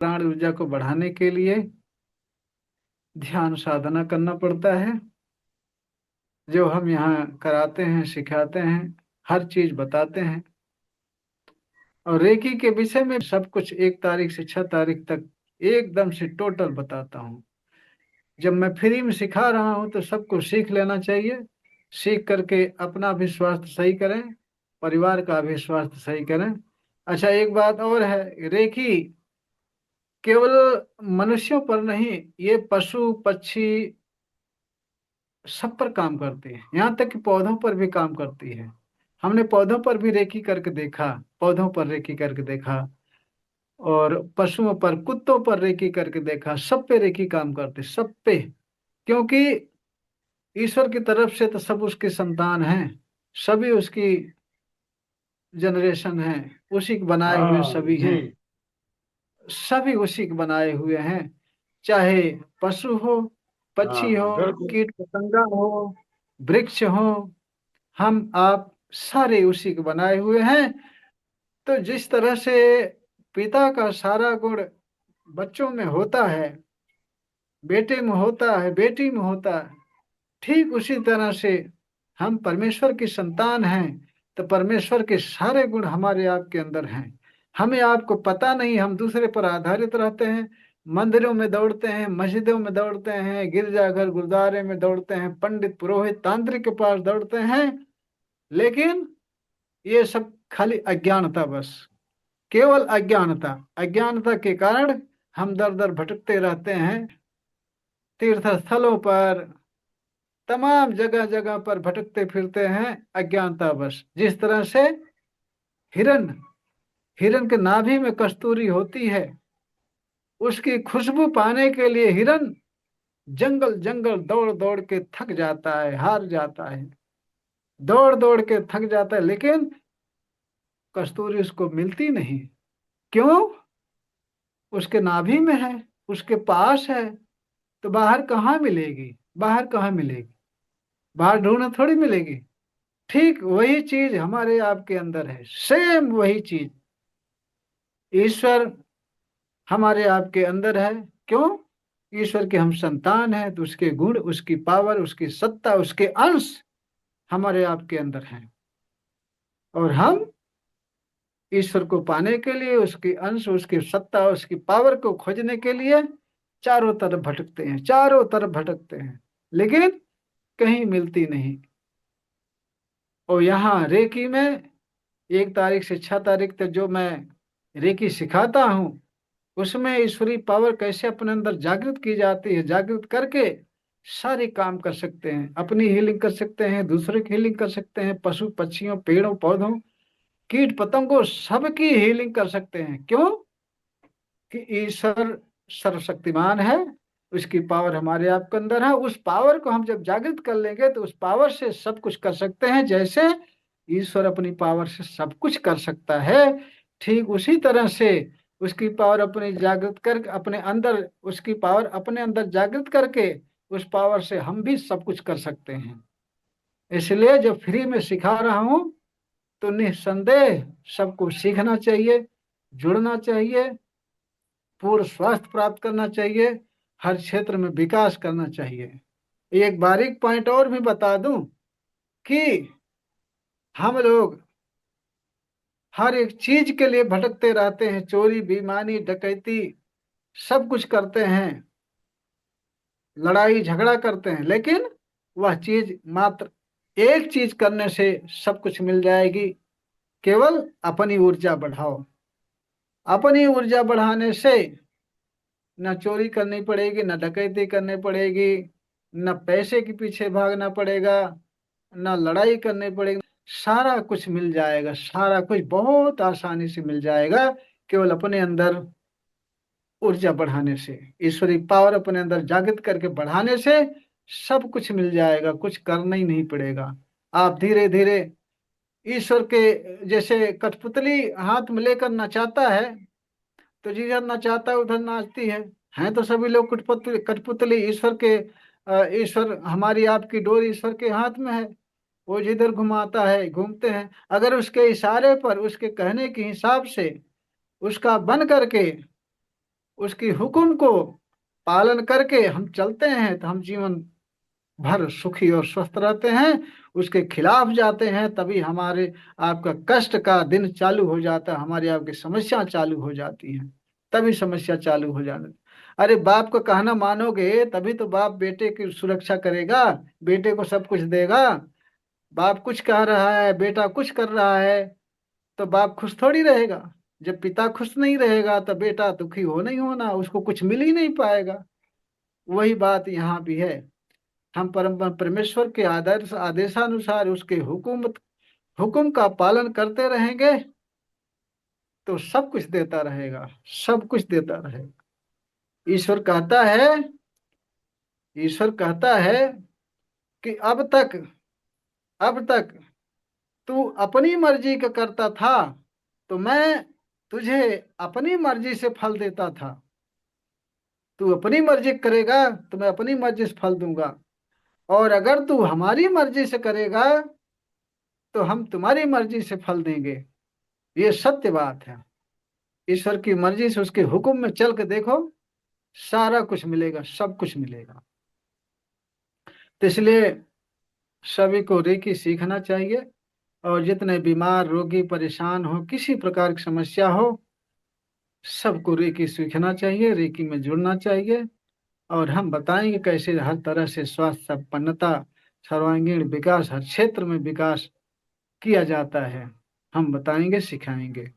प्राण ऊर्जा को बढ़ाने के लिए ध्यान साधना करना पड़ता है, जो हम यहाँ कराते हैं, सिखाते हैं, हर चीज बताते हैं। और रेकी के विषय में सब कुछ 1 तारीख से 6 तारीख तक एकदम से टोटल बताता हूँ। जब मैं फ्री में सिखा रहा हूँ तो सबको सीख लेना चाहिए। सीख करके अपना भी स्वास्थ्य सही करें, परिवार का भी स्वास्थ्य सही करें। अच्छा, एक बात और है, रेकी केवल मनुष्यों पर नहीं, ये पशु पक्षी सब पर काम करती है, यहाँ तक कि पौधों पर भी काम करती है। हमने पौधों पर भी रेकी करके देखा, पौधों पर रेकी करके देखा, और पशुओं पर, कुत्तों पर रेकी करके देखा। सब पे रेकी काम करते, सब पे। क्योंकि ईश्वर की तरफ से तो सब उसकी संतान हैं, सभी उसकी जनरेशन है, उसी के बनाए हुए हाँ सभी जी। हैं। सभी उसी के बनाए हुए हैं, चाहे पशु हो, हाँ पक्षी हाँ हो, बिल्कुल। कीट पतंगा हो, वृक्ष हो, हम आप सारे उसी के बनाए हुए हैं। तो जिस तरह से पिता का सारा गुण बच्चों में होता है, बेटे में होता है, बेटी में होता है, ठीक उसी तरह से हम परमेश्वर की संतान हैं। तो परमेश्वर के सारे गुण हमारे आपके अंदर हैं। हमें आपको पता नहीं, हम दूसरे पर आधारित रहते हैं। मंदिरों में दौड़ते हैं, मस्जिदों में दौड़ते हैं, गिरजाघर गुरुद्वारे में दौड़ते हैं, पंडित पुरोहित तांत्रिक के पास दौड़ते हैं। लेकिन ये सब खाली अज्ञानता, बस केवल अज्ञानता। अज्ञानता के कारण हम दर दर भटकते रहते हैं, तीर्थ स्थलों पर, तमाम जगह जगह पर भटकते फिरते हैं, अज्ञानता बस। जिस तरह से हिरन, हिरन के नाभि में कस्तूरी होती है, उसकी खुशबू पाने के लिए हिरन जंगल जंगल दौड़ दौड़ के थक जाता है, हार जाता है, दौड़ दौड़ के थक जाता है, लेकिन कस्तूरी उसको मिलती नहीं। क्यों? उसके नाभि में है, उसके पास है। तो बाहर कहाँ मिलेगी? बाहर कहाँ मिलेगी? बाहर ढूंढना थोड़ी मिलेगी। ठीक वही चीज हमारे आपके अंदर है, सेम वही चीज। ईश्वर हमारे आपके अंदर है। क्यों? ईश्वर के हम संतान हैं, तो उसके गुण, उसकी पावर, उसकी सत्ता, उसके अंश हमारे आपके अंदर हैं। और हम ईश्वर को पाने के लिए, उसके अंश, उसकी सत्ता, उसकी पावर को खोजने के लिए चारों तरफ भटकते हैं, चारों तरफ भटकते हैं, लेकिन कहीं मिलती नहीं। और यहाँ रेकी में 1 तारीख से 6 तारीख तक जो मैं रेकी सिखाता हूँ, उसमें ईश्वरीय पावर कैसे अपने अंदर जागृत की जाती है, जागृत करके सारे काम कर सकते हैं, अपनी हीलिंग कर सकते हैं, दूसरे की हीलिंग कर सकते हैं, पशु पक्षियों, पेड़ों पौधों, कीट पतंगों, सबकी हीलिंग कर सकते हैं। क्यों? कि ईश्वर सर्वशक्तिमान है, उसकी पावर हमारे आपके अंदर है। उस पावर को हम जब जागृत कर लेंगे तो उस पावर से सब कुछ कर सकते हैं। जैसे ईश्वर अपनी पावर से सब कुछ कर सकता है, ठीक उसी तरह से उसकी पावर अपने जागृत कर, अपने अंदर उसकी पावर अपने अंदर जागृत करके उस पावर से हम भी सब कुछ कर सकते हैं। इसलिए जब फ्री में सिखा रहा हूँ तो निस्संदेह सबको सीखना चाहिए, जुड़ना चाहिए, पूर्ण स्वास्थ्य प्राप्त करना चाहिए, हर क्षेत्र में विकास करना चाहिए। एक बारीक पॉइंट और भी बता दूं कि हम लोग हर एक चीज के लिए भटकते रहते हैं, चोरी बेईमानी डकैती सब कुछ करते हैं, लड़ाई झगड़ा करते हैं, लेकिन वह चीज मात्र एक चीज करने से सब कुछ मिल जाएगी। केवल अपनी ऊर्जा बढ़ाओ। अपनी ऊर्जा बढ़ाने से न चोरी करनी पड़ेगी, न डकैती करनी पड़ेगी, न पैसे के पीछे भागना पड़ेगा, न लड़ाई करनी पड़ेगी। सारा कुछ मिल जाएगा, सारा कुछ बहुत आसानी से मिल जाएगा, केवल अपने अंदर ऊर्जा बढ़ाने से, ईश्वरी पावर अपने अंदर जागृत करके बढ़ाने से सब कुछ मिल जाएगा, कुछ करना ही नहीं पड़ेगा। आप धीरे धीरे ईश्वर के, जैसे कठपुतली हाथ में लेकर नचाता है, तो जिधर नचाता है उधर नाचती है। हैं तो सभी लोग कठपुतली, कठपुतली ईश्वर के। ईश्वर, हमारी आपकी डोर ईश्वर के हाथ में है, वो जिधर घुमाता है घूमते हैं। अगर उसके इशारे पर, उसके कहने के हिसाब से उसका बन करके उसकी हुक्म को पालन करके हम चलते हैं तो हम जीवन भर सुखी और स्वस्थ रहते हैं। उसके खिलाफ जाते हैं तभी हमारे आपका कष्ट का दिन चालू हो जाता है, हमारी आपकी समस्या चालू हो जाती है, तभी समस्या चालू हो जाती। अरे बाप का कहना मानोगे तभी तो बाप बेटे की सुरक्षा करेगा, बेटे को सब कुछ देगा। बाप कुछ कह रहा है, बेटा कुछ कर रहा है, तो बाप खुश थोड़ी रहेगा। जब पिता खुश नहीं रहेगा तो बेटा दुखी हो नहीं होना, उसको कुछ मिल ही नहीं पाएगा। वही बात यहाँ भी है। हम परम परमेश्वर के आदर्श आदेशानुसार उसके हुक्म का पालन करते रहेंगे तो सब कुछ देता रहेगा, सब कुछ देता रहेगा। ईश्वर कहता है, ईश्वर कहता है कि अब तक तू अपनी मर्जी का करता था, तो मैं तुझे अपनी मर्जी से फल देता था। तू अपनी मर्जी करेगा तो मैं अपनी मर्जी से फल दूंगा, और अगर तू हमारी मर्जी से करेगा तो हम तुम्हारी मर्जी से फल देंगे। ये सत्य बात है। ईश्वर की मर्जी से उसके हुक्म में चल के देखो, सारा कुछ मिलेगा, सब कुछ मिलेगा। तो इसलिए सभी को रेकी सीखना चाहिए, और जितने बीमार रोगी परेशान हो, किसी प्रकार की समस्या हो, सबको रेकी सीखना चाहिए, रेकी में जुड़ना चाहिए। और हम बताएंगे कैसे हर तरह से स्वास्थ्य संपन्नता, सर्वांगीण विकास, हर क्षेत्र में विकास किया जाता है। हम बताएंगे, सिखाएंगे।